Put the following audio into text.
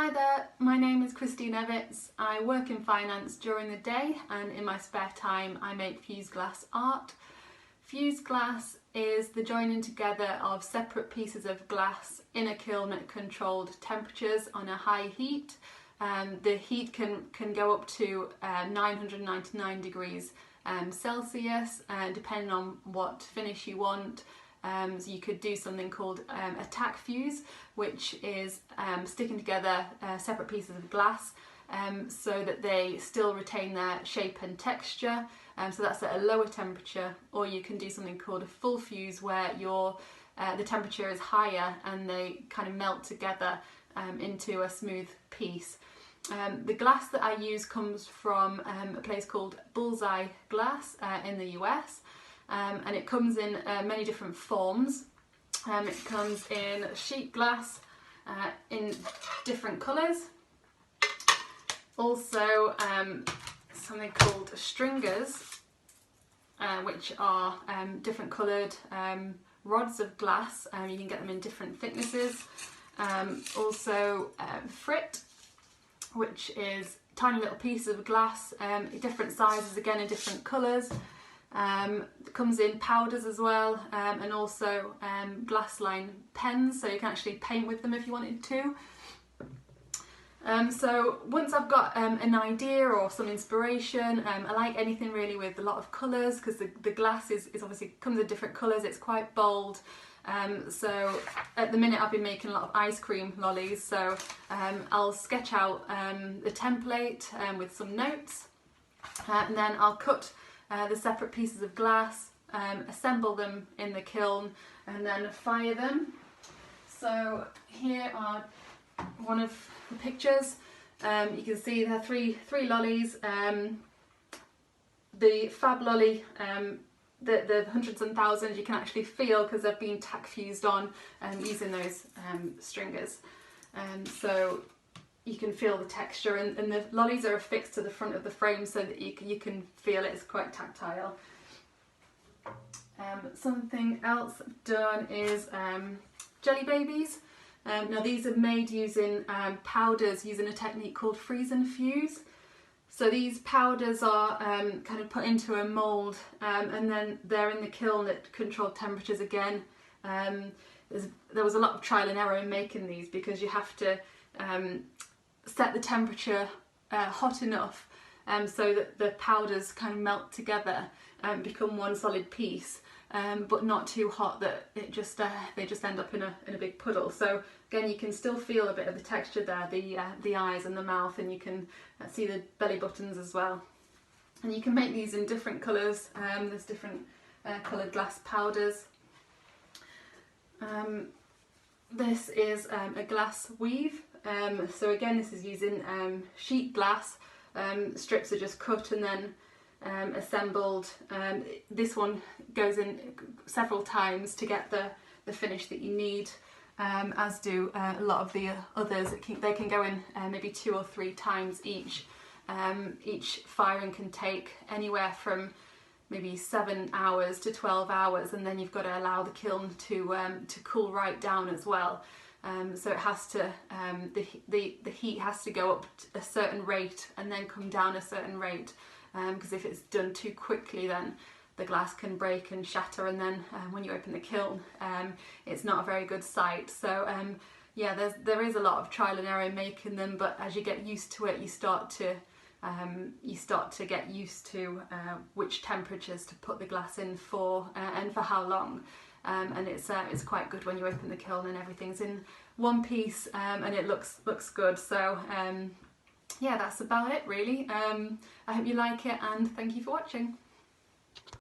Hi there, my name is Christine Evitts. I work in finance during the day and in my spare time I make fused glass art. Fused glass is the joining together of separate pieces of glass in a kiln at controlled temperatures on a high heat. The heat can go up to 999 degrees Celsius depending on what finish you want. So you could do something called a tack fuse, which is sticking together separate pieces of glass so that they still retain their shape and texture. So that's at a lower temperature. Or you can do something called a full fuse, where the temperature is higher and they kind of melt together into a smooth piece. The glass that I use comes from a place called Bullseye Glass in the US. And it comes in many different forms. It comes in sheet glass in different colours. Also something called stringers, which are different coloured rods of glass. You can get them in different thicknesses. Also frit, which is tiny little pieces of glass, different sizes again in different colours. Comes in powders as well, and also glass line pens, so you can actually paint with them if you wanted to. So once I've got an idea or some inspiration, I like anything really with a lot of colours, because the glass is obviously comes in different colours. It's quite bold. So at the minute I've been making a lot of ice cream lollies, so I'll sketch out the template with some notes, and then I'll cut the separate pieces of glass, assemble them in the kiln and then fire them. So here are one of the pictures. You can see there are three lollies. The fab lolly, the hundreds and thousands, you can actually feel because they've been tack fused on using those stringers. So you can feel the texture, and the lollies are affixed to the front of the frame so that you can feel it. It's quite tactile. Something else I've done is jelly babies. Now these are made using powders, using a technique called freeze and fuse. So these powders are kind of put into a mould, and then they're in the kiln at controlled temperatures again. There was a lot of trial and error in making these, because you have to set the temperature hot enough so that the powders kind of melt together and become one solid piece, but not too hot that they just end up in a big puddle. So again, you can still feel a bit of the texture there, the eyes and the mouth, and you can see the belly buttons as well. And you can make these in different colours. There's different coloured glass powders. This is a glass weave. So again, this is using sheet glass. Strips are just cut and then assembled. This one goes in several times to get the finish that you need, as do a lot of the others. They can go in maybe 2 or 3 times each. Each firing can take anywhere from maybe 7 hours to 12 hours, and then you've got to allow the kiln to cool right down as well. So it has to, the heat has to go up a certain rate and then come down a certain rate, because if it's done too quickly, then the glass can break and shatter, and then when you open the kiln, it's not a very good sight. So yeah, there is a lot of trial and error in making them, but as you get used to it, you start to get used to which temperatures to put the glass in for and for how long. And it's quite good when you open the kiln and everything's in one piece, and it looks good. So yeah, that's about it really. I hope you like it, and thank you for watching.